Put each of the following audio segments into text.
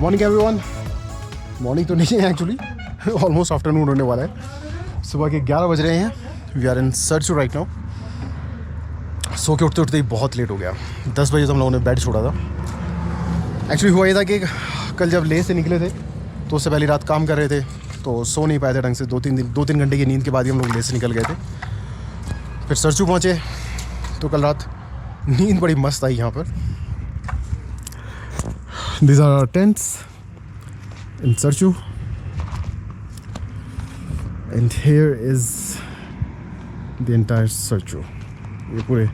Morning everyone. Morning तो नहीं है एक्चुअली, ऑलमोस्ट आफ्टरनून होने वाला है। सुबह के 11 बज रहे हैं। We are in Sarchu right now. So के उठते उठते ही बहुत लेट हो गया। 10 बजे तो हम लोगों ने बेड छोड़ा था। एक्चुअली हुआ ये था कि कल जब लेह से निकले थे तो उससे पहली रात काम कर रहे थे, तो सो नहीं पाए थे ढंग से। 2-3 घंटे की नींद के बाद ही हम लोग लेह से निकल गए थे। फिर सरचू पहुँचे तो कल रात नींद बड़ी मस्त आई यहाँ पर। These are our tents in Sarchu, and here is the entire Sarchu. ये पूरे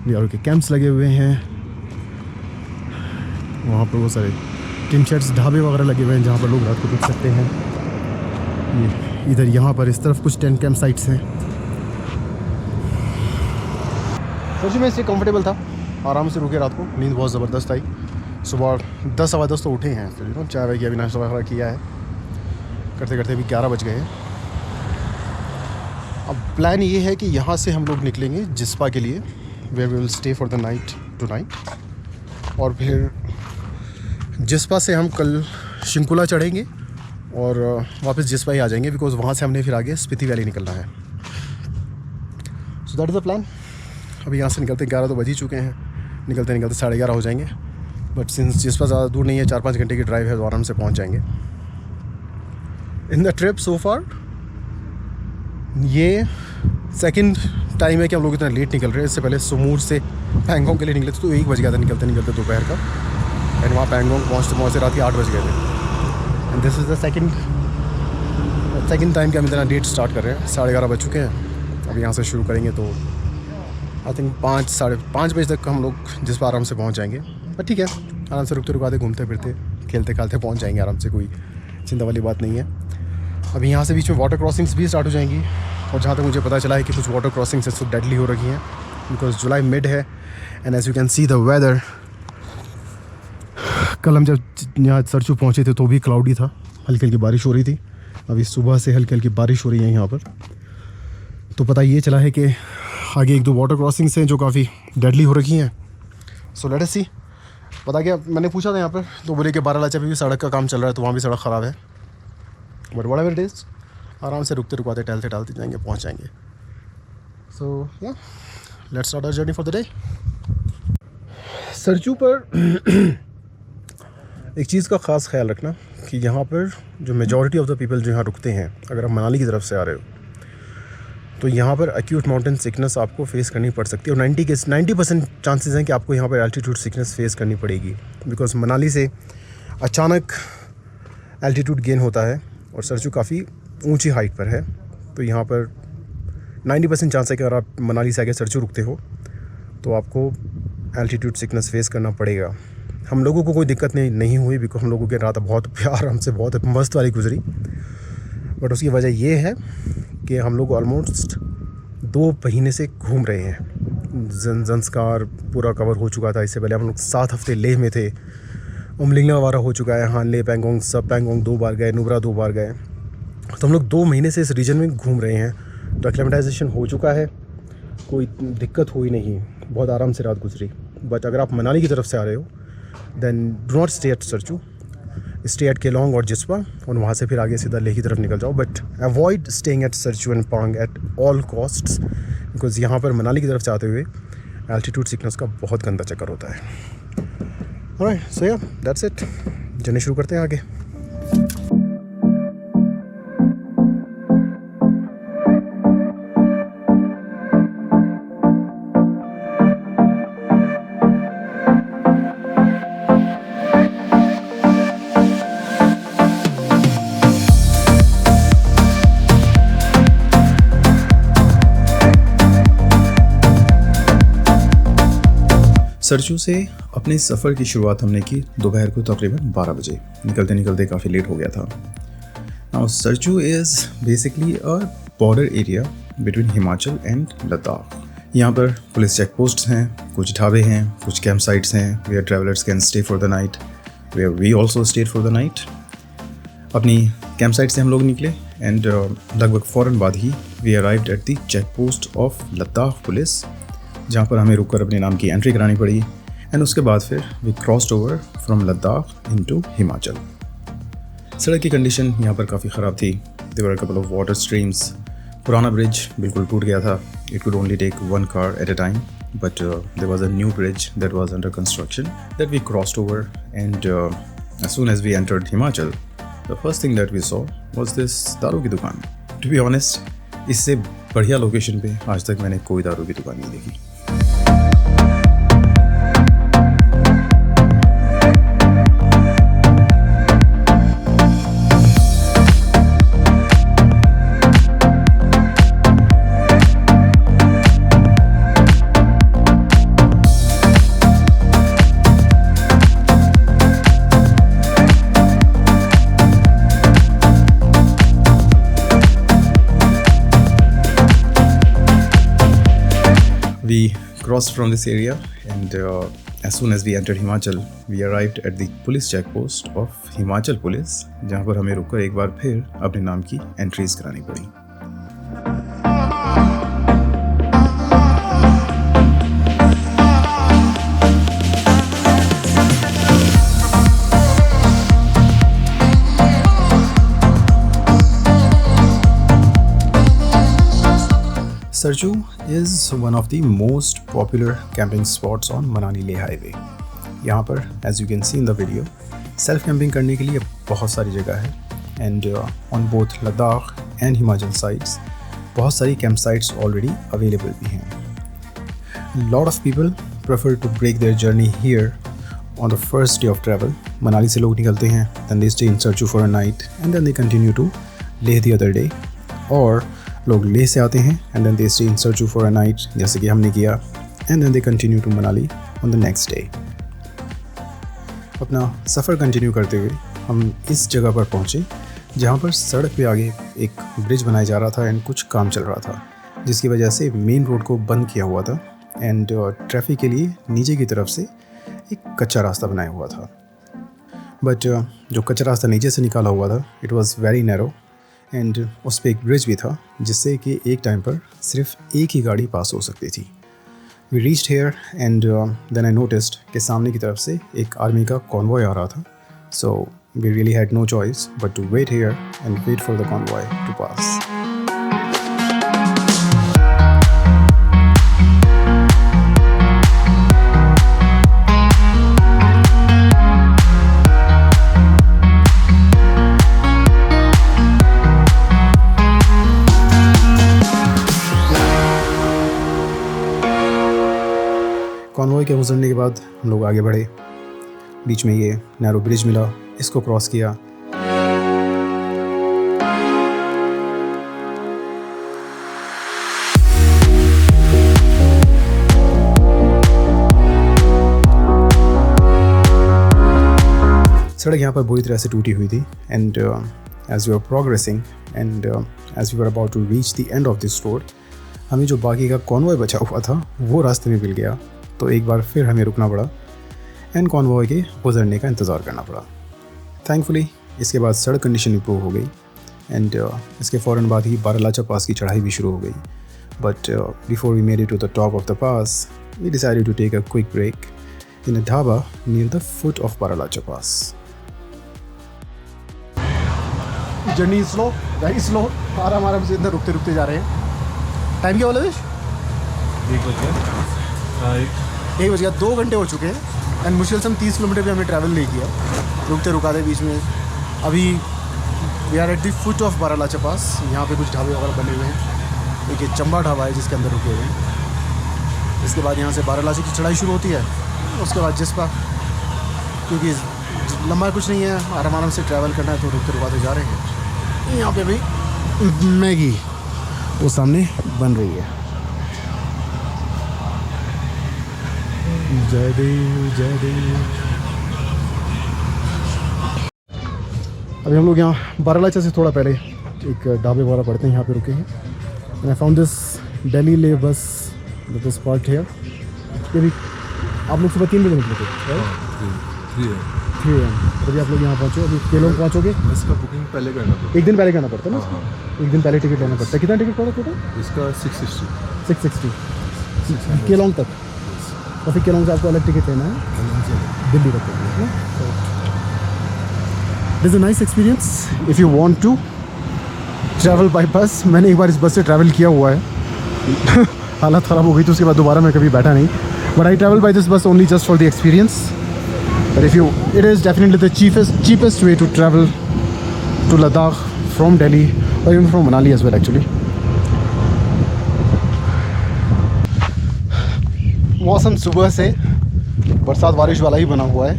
बिहार के कैंप्स लगे हुए हैं। वहाँ पर वो सारे टिन शेड्स, ढाबे वगैरह लगे हुए हैं जहाँ पर लोग रात को रुक सकते हैं। ये इधर यहाँ पर इस तरफ कुछ टेंट कैंप साइट्स हैं। सरचू में इससे कंफर्टेबल था, आराम से रुके रात को। नींद बहुत ज़बरदस्त आई। सुबह 10-10 तो उठे हैं। फिर चाय वाय किया, अभी नाश्ता वगैरह किया है। करते करते अभी 11 बज गए हैं। अब प्लान ये है कि यहाँ से हम लोग निकलेंगे जिस्पा के लिए, where we will stay for the night tonight. और फिर जिस्पा से हम कल शिंकुला चढ़ेंगे और वापस जिस्पा ही आ जाएंगे, बिकॉज वहाँ से हमने फिर आगे स्पीति वैली निकलना है। So that is the plan. अभी यहाँ से निकलते 11 तो बज ही चुके हैं। निकलते निकलते 11:30 हो जाएंगे। बट सिंस जिस्पा ज़्यादा दूर नहीं है, 4-5 घंटे की ड्राइव है, तो आराम से पहुंच जाएंगे। इन द ट्रिप सो फार ये सेकंड टाइम है कि हम लोग इतना लेट निकल रहे हैं। इससे पहले सुमूर से पैंगोंग के लिए निकले थे तो 1 बज गया था निकलते निकलते दोपहर का। एंड वहाँ पैंगोंग पहुँचते रात के 8 बज गए थे। And this is the second time कि हम इतना लेट स्टार्ट कर रहे हैं। 11:30 बज चुके हैं। अब यहाँ से शुरू करेंगे तो आई थिंक 5-5:30 बजे तक हम लोग जिस पर आराम से पहुँच जाएंगे। पर ठीक है, आराम से रुकते रुकाते घूमते फिरते खेलते खालते पहुंच जाएंगे आराम से। कोई चिंता वाली बात नहीं है। अभी यहाँ से बीच में वाटर क्रॉसिंग्स भी स्टार्ट हो जाएंगी। और जहाँ तक मुझे पता चला है कि कुछ वाटर क्रॉसिंग्स इस वक्त डेडली हो रखी हैं, बिकॉज जुलाई मिड है। And as you can see the weather, कल हम जब यहाँ सरचू पहुँचे थे तो भी क्लाउडी था, हल्की हल्की बारिश हो रही थी। अभी सुबह से हल्की हल्की बारिश हो रही है यहाँ पर। तो पता ये चला है कि आगे 1-2 वाटर क्रॉसिंग्स हैं जो काफ़ी डेडली हो रखी हैं। सो लेट अस सी। पता क्या, मैंने पूछा था यहाँ पर तो बोले कि 12 लाचा पे भी सड़क का काम चल रहा है, तो वहाँ भी सड़क ख़राब है। बट व्हाटएवर इट इज़, आराम से रुकते रुकवाते टहलते टहलते जाएंगे, पहुँच जाएंगे। सो या let's start our journey for the day. Sarchu पर एक चीज़ का ख़ास ख्याल रखना कि यहाँ पर जो मेजॉरिटी ऑफ द पीपल जो यहाँ रुकते हैं, अगर आप मनाली की तरफ से आ रहे हो तो यहाँ पर एक्यूट माउंटेन सिकनेस आपको फेस करनी पड़ सकती है। और 90% चांसेस हैं कि आपको यहाँ पर एल्टीट्यूड सिकनेस फेस करनी पड़ेगी, बिकॉज मनाली से अचानक एल्टीट्यूड गेन होता है और सरचू काफ़ी ऊंची हाइट पर है। तो यहाँ पर 90% चांस है कि अगर आप मनाली से आगे सरचू रुकते हो तो आपको एल्टीट्यूड सिकनेस फेस करना पड़ेगा। हम लोगों को कोई दिक्कत नहीं हुई, बिकॉज हम लोगों की रात बहुत आराम से बहुत मस्त वाली गुजरी। बट उसकी वजह ये है कि हम लोग ऑलमोस्ट 2 महीने से घूम रहे हैं। ज़ंस्कार पूरा कवर हो चुका था। इससे पहले हम लोग 7 हफ्ते लेह में थे। उमलिंगला वारा हो चुका है, हाँ ले पैंगोंग, सब पैंगोंग 2 बार गए, नुब्रा 2 बार गए। तो हम लोग 2 महीने से इस रीजन में घूम रहे हैं। तो एक्लेमेटाइजेशन हो चुका है, कोई दिक्कत हुई नहीं, बहुत आराम से रात गुजरी। बट अगर आप मनाली की तरफ से आ रहे हो then do not stay at Sarchu, stay at Keylong और जिस्पा, और वहाँ से फिर आगे सीधा लेह की तरफ निकल जाओ। But avoid staying at Sarchu and पांग एट ऑल कॉस्ट्स, बिकॉज यहाँ पर मनाली की तरफ जाते हुए एल्टीट्यूड सिकनेस का बहुत गंदा चक्कर होता है। ऑलराइट, सो या दैट्स इट। जर्नी शुरू करते हैं आगे। सरचू से अपने सफ़र की शुरुआत हमने की दोपहर को तकरीबन 12 बजे। निकलते निकलते काफ़ी लेट हो गया था। Now Sarchu is basically a border area between Himachal and Ladakh. यहाँ पर पुलिस चेक पोस्ट्स हैं, कुछ ढाबे हैं, कुछ कैंप साइट्स हैं where travellers can stay for the night, where we also stayed for the night. अपनी कैंप साइट से हम लोग निकले एंड लगभग फ़ौरन बाद ही we arrived at the check post of Ladakh police, जहाँ पर हमें रुककर अपने नाम की एंट्री करानी पड़ी एंड उसके बाद फिर we crossed over from Ladakh into Himachal. सड़क की कंडीशन यहाँ पर काफ़ी ख़राब थी। There were a couple of water streams. पुराना ब्रिज बिल्कुल टूट गया था। It could only take one car at a time, but there was a new bridge that was under construction that we crossed over and as soon as we entered Himachal, the first thing that we saw was this दारू की दुकान। To be honest, इससे बढ़िया location पे आज तक मैंने कोई दारू की दुकान नहीं देखी। We crossed from this area and as soon as we entered Himachal, we arrived at the police checkpost of Himachal Police, जहाँ पर हमें रुककर एक बार फिर अपने नाम की एंट्रीज करानी पड़ी। Sarju is one of the most popular camping spots on Manali Leh highway. यहाँ पर as you can see in the video, self camping करने के लिए बहुत सारी जगह है and on both Ladakh and Himachal sides बहुत सारी campsites already available भी हैं. Lot of people prefer to break their journey here on the first day of travel. Manali से लोग निकलते हैं, then they stay in Sarju for a night and then they continue to Leh the other day, or लोग लेह से आते हैं and then they stay in Sarchu for a night, जैसे कि हमने किया, and then they continue to Manali on the next day. अपना सफ़र कंटिन्यू करते हुए हम इस जगह पर पहुँचे जहाँ पर सड़क पे आगे एक ब्रिज बनाया जा रहा था एंड कुछ काम चल रहा था, जिसकी वजह से मेन रोड को बंद किया हुआ था एंड ट्रैफिक के लिए नीचे की तरफ से एक कच्चा रास्ता बनाया हुआ था। बट जो कच्चा रास्ता नीचे से निकाला हुआ था, it was very narrow and उस पर एक ब्रिज भी था जिससे कि एक टाइम पर सिर्फ एक ही गाड़ी पास हो सकती थी। We reached here and then I noticed कि सामने की तरफ से एक आर्मी का कॉन्वॉय आ रहा था, so we really had no choice but to wait here and wait for the convoy to pass. Convoy के गुजरने के बाद हम लोग आगे बढ़े। बीच में ये नैरो ब्रिज मिला, इसको क्रॉस किया। सड़क यहाँ पर बुरी तरह से टूटी हुई थी and as we are progressing and as we are about to reach the end of this road, हमें जो बाकी का कॉन्वॉय बचा हुआ था वो रास्ते में मिल गया, तो एक बार फिर हमें रुकना पड़ा एंड कॉन्वॉय के गुजरने का इंतज़ार करना पड़ा। थैंकफुली इसके बाद सड़क कंडीशन इंप्रूव हो गई एंड इसके फ़ौरन बाद ही बारालाचा पास की चढ़ाई भी शुरू हो गई। But before we made it to the top of the pass, we decided to take a quick break in a dhaba near the foot of Baralacha pass. Journey slow, very slow, आराम से इधर रुकते रुकते जा रहे हैं। टाइम क्या बोला देश? 1 बज गया। 2 घंटे हो चुके हैं एंड मुश्किल से हम 30 किलोमीटर भी हमने ट्रैवल नहीं किया, रुकते रुकाते बीच में। अभी we are at the foot of Baralacha pass. यहाँ पे कुछ ढाबे वगैरह बने हुए हैं। एक ये चंबा ढाबा है जिसके अंदर रुके हुए हैं। इसके बाद यहाँ से बारालाचा की चढ़ाई शुरू होती है, उसके बाद जिसपा, क्योंकि लंबा कुछ नहीं है, आराम से ट्रैवल करना है तो रुकते रुकाते जा रहे हैं। यहाँ पे भी मैगी वो सामने बन रही है। जय देव जय देव। अभी हम लोग यहाँ बारालाचा से थोड़ा पहले एक ढाबे वगैरह पड़ते हैं, यहाँ पे रुके हैं। And I found this Delhi ले बस दिस पार्ट हियर। ये भी आप लोग सुबह 3 बजे निकले थे? 3 AM। अभी आप लोग यहाँ पहुँचो, अभी केलोंग पहुँचोगे? इसका बुकिंग पहले करना पड़ता है। एक दिन पहले करना पड़ता है ना? एक दिन पहले टिकट लेना पड़ता है। कितना टिकट पड़ा टोटल? इसका 660। 660 केलोंग तक। और फिर केलोंग से आपको अलग टिकट लेना है दिल्ली तक के लिए। It is a nice experience if you want to travel by bus. मैंने एक बार इस बस से ट्रैवल किया हुआ है हालत ख़राब हो गई तो उसके बाद दोबारा मैं कभी बैठा नहीं, but I travel by this bus only just for the experience. But if you it is definitely the cheapest way to travel to Ladakh from Delhi or even from Manali as well actually। मौसम सुबह से बरसात बारिश वाला ही बना हुआ है,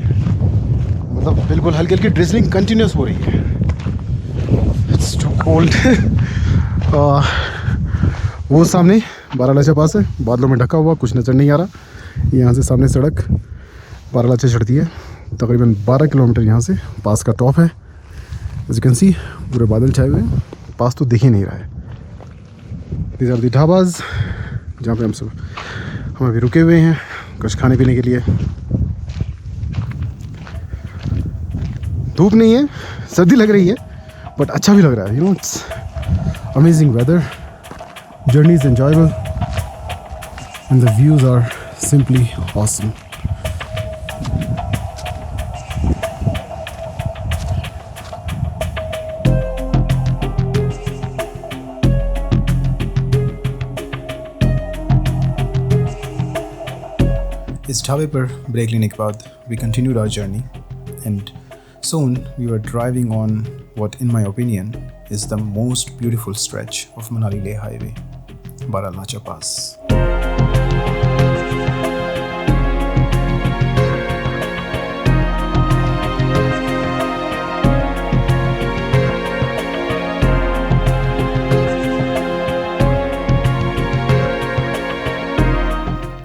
मतलब बिल्कुल हल्की हल्की ड्रिजलिंग कंटिन्यूस हो रही है। इट्स टू कोल्ड वो सामने बारालाचा पास है, बादलों में ढका हुआ, कुछ नज़र नहीं आ रहा। यहाँ से सामने सड़क बारालाचा चढ़ती है, तकरीबन 12 किलोमीटर यहाँ से पास का टॉप है। एज यू कैन सी पूरे बादल छाए हुए हैं, पास तो दिख ही नहीं रहा है। दीज आर दी ढाबाज जहाँ पे हम अभी रुके हुए हैं कुछ खाने पीने के लिए। धूप नहीं है, सर्दी लग रही है, बट अच्छा भी लग रहा है। You know it's amazing weather, journey is enjoyable and the views are simply awesome. इस ढाबे पर ब्रेक लेने के बाद we continued our journey and soon we were driving on what in my opinion is the most beautiful stretch of Manali Leh highway, Baralacha Pass.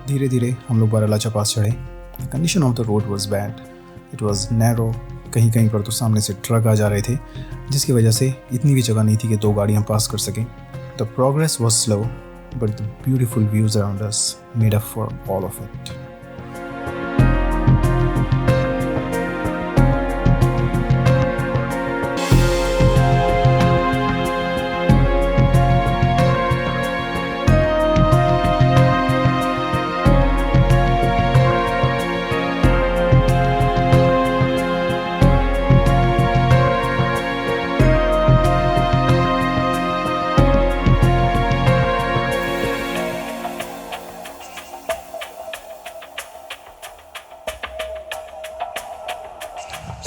धीरे धीरे हम लोग बारालाचा पास चढ़े। The condition of the road was bad. It was narrow. कहीं कहीं पर तो सामने से ट्रक आ जा रहे थे, जिसकी वजह से इतनी भी जगह नहीं थी कि दो गाड़ियाँ पास कर सकें। The progress was slow but the beautiful views around us made up for all of it.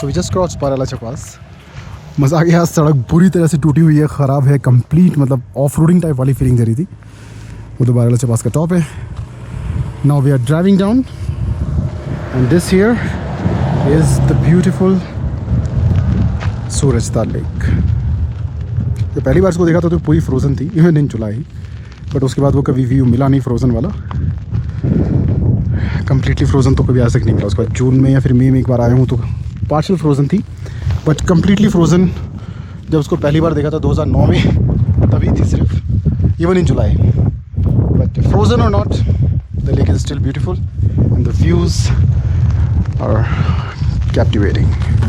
So we just cross Baralacha pass. मज़ा आ गया, सड़क बुरी तरह से टूटी हुई है, ख़राब है, कंप्लीट मतलब ऑफ रोडिंग टाइप वाली फीलिंग दे रही थी। वो तो बारालाचा पास का टॉप है। Now we are driving down and this here is the beautiful Surajtal lake. तो पहली बार इसको देखा तो पूरी फ्रोज़न थी, इवन इन जुलाई, बट उसके बाद वो कभी व्यू मिला नहीं फ्रोज़न वाला। कम्प्लीटली फ्रोज़न तो कभी आज तक नहीं मिला। उसके बाद जून में या फिर मई में एक बार आया हूँ तो पार्शल फ्रोज़न थी, बट कम्प्लीटली फ्रोज़न जब उसको पहली बार देखा था 2009 में, तभी थी सिर्फ, even in July. But frozen or not, the lake is still beautiful and the views are captivating.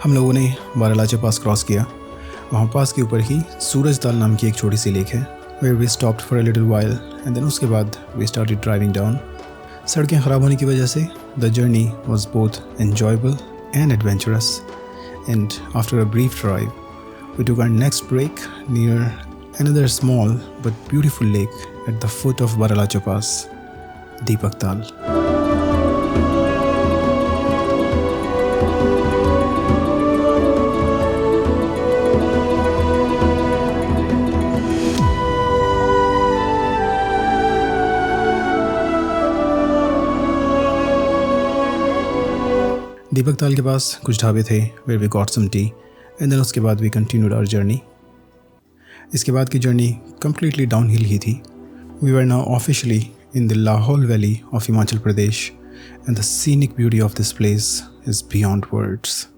हम लोगों ने बारालाचा पास क्रॉस किया। वहाँ पास के ऊपर ही सूरजताल नाम की एक छोटी सी लेक है, where we stopped for a little while and then उसके बाद वी स्टार्टेड ड्राइविंग डाउन। सड़कें ख़राब होने की वजह से the journey was both enjoyable and adventurous, and after a brief drive we took our next break near Another small but beautiful lake at the foot of Baralacho Pass, Deepak Tal. दीपक ताल के पास कुछ ढाबे थे where we got some tea and then उसके बाद we continued our journey. इसके बाद की जर्नी completely downhill ही थी. We were now officially in the Lahaul Valley of Himachal Pradesh and the scenic beauty of this place is beyond words.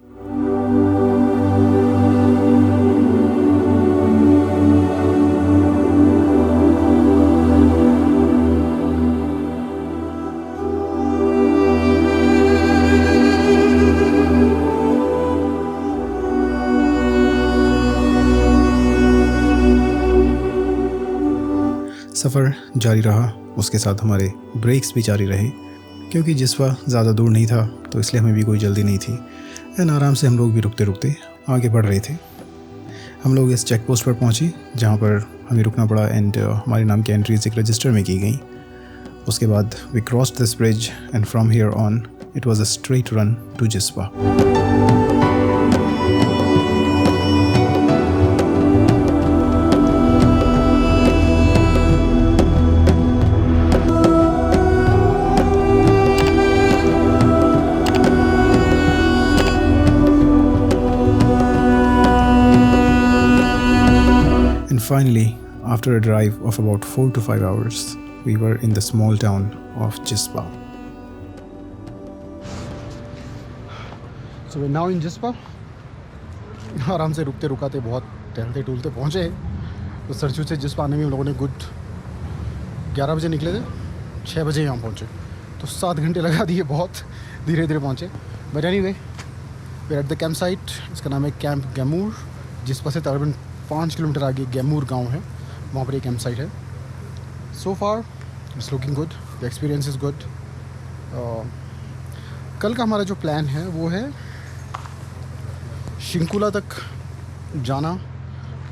सफ़र जारी रहा, उसके साथ हमारे ब्रेक्स भी जारी रहे क्योंकि जिस्पा ज़्यादा दूर नहीं था तो इसलिए हमें भी कोई जल्दी नहीं थी एंड आराम से हम लोग भी रुकते रुकते आगे बढ़ रहे थे. हम लोग इस चेक पोस्ट पर पहुँचे जहाँ पर हमें रुकना पड़ा एंड हमारे नाम की एंट्रीज एक रजिस्टर में की गई. उसके बाद we crossed this bridge and from here on it was a straight run to Jispa. Finally, after a drive of about 4 to 5 hours, we were in the small town of Jispa. So we're now in Jispa. आराम से रुकते रुकाते बहुत टहलते टूलते पहुँचे. तो सरचू से जिस्पा आने में हम लोगों ने गुड 11 बजे निकले थे, 6 बजे यहाँ पहुँचे. तो 7 घंटे लगा दिए, बहुत धीरे धीरे पहुँचे. But anyway we are at the camp site. इसका नाम है कैंप गैमूर. जिस्पा से तकरीबन 5 किलोमीटर आगे गैमूर गांव है, वहाँ पर एक कैंप साइट है. So far it's looking good, the experience is good. कल का हमारा जो प्लान है वो है शिंकुला तक जाना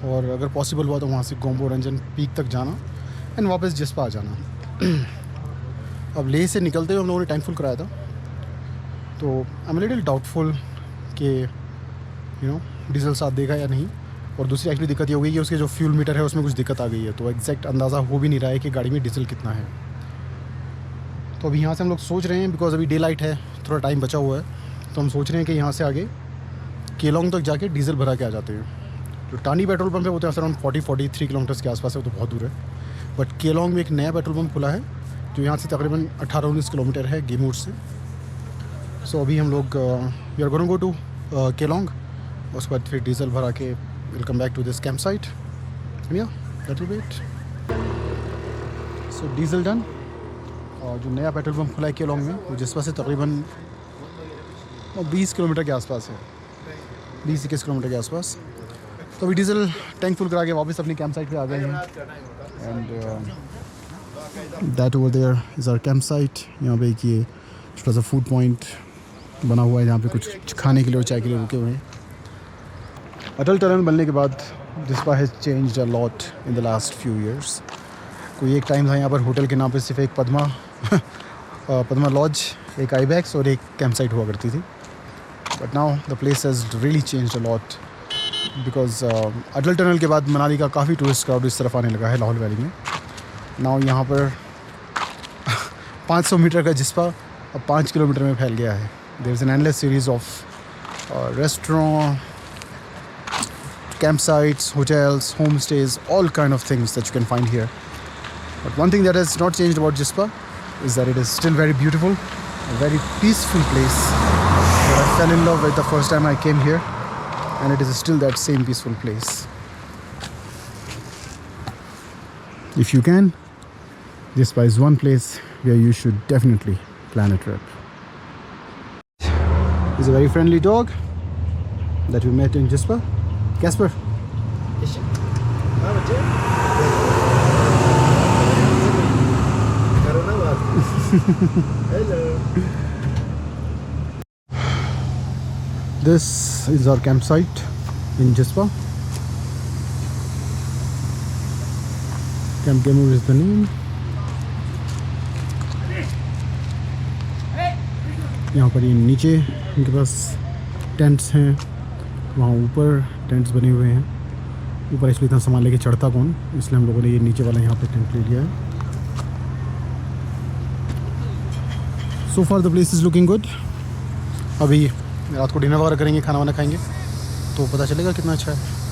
और अगर पॉसिबल हुआ तो वहाँ से गोम्बो रंजन पीक तक जाना एंड वापस जिस्पा आ जाना. अब लेह से निकलते हुए हम लोगों ने टाइम फुल कराया था, तो आई एम लिटिल डाउटफुल कि डीजल साथ देगा या नहीं. और दूसरी एक्चुअली दिक्कत ये हो गई कि उसके जो फ्यूल मीटर है उसमें कुछ दिक्कत आ गई है, तो एग्जैक्ट अंदाज़ा हो भी नहीं रहा है कि गाड़ी में डीजल कितना है. तो अभी यहाँ से हम लोग सोच रहे हैं, बिकॉज अभी डे लाइट है, थोड़ा टाइम बचा हुआ है, तो हम सोच रहे हैं कि यहाँ से आगे केलोंग तक जाके डीजल भरा के आ जाते हैं. जो टानी पेट्रोल पंप है वो तो अराउंड 40-43 किलोमीटर्स के आसपास है, वो तो बहुत दूर है. बट केलोंग में एक नया पेट्रोल पंप खुला है जो यहाँ से तकरीबन 18-19 किलोमीटर है गेमूर से. सो अभी हम लोग we are going go to Keylong. उसके बाद फिर डीजल भरा के we'll come back to this campsite and yeah, that will be it. So diesel done. और जो नया पेट्रोल पंप खुला है केलोंग में वो जिसपा से तकरीबन 20 किलोमीटर के आसपास है, 20-21 किलोमीटर के आसपास. तो अभी डीजल टैंक फुल करा के वापस अपनी कैंप साइट पे आ गए हैं. And that over there is our camp site. यहाँ पे एक ये छोटा सा फूड पॉइंट बना हुआ है जहाँ पे कुछ खाने के लिए और चाय के लिए रुके हुए हैं. अटल टनल बनने के बाद Jispa has changed a lot in the last few years. कोई एक टाइम था यहाँ पर होटल के नाम पे सिर्फ एक पद्मा लॉज, एक आईबैक्स और एक कैंप साइट हुआ करती थी. But now the place has really changed a lot because Atal tunnel के बाद मनाली का काफ़ी टूरिस्ट क्राउड इस तरफ आने लगा है लाहौल वैली में. नाउ यहाँ पर 500 मीटर का जिस्पा अब 5 किलोमीटर में फैल गया है. There is an endless series of restaurant, campsites, hotels, homestays, all kind of things that you can find here. But one thing that has not changed about Jispa is that it is still very beautiful, a very peaceful place that I fell in love with the first time I came here, and it is still that same peaceful place. If you can, Jispa is one place where you should definitely plan a trip. He's a very friendly dog that we met in Jispa. Casper. Hello. This is our campsite in Jispa. Camp Gemur is the name. यहाँ पर ये नीचे इनके पास tents हैं, वहाँ ऊपर tents बने हुए हैं। ऊपर इसलिए इतना सामान लेके चढ़ता कौन, इसलिए हम लोगों ने ये नीचे वाला यहाँ पे टेंट ले लिया है। So far the place is looking good. अभी रात को डिनर वगैरह करेंगे, खाना वाना खाएंगे तो पता चलेगा कितना अच्छा है।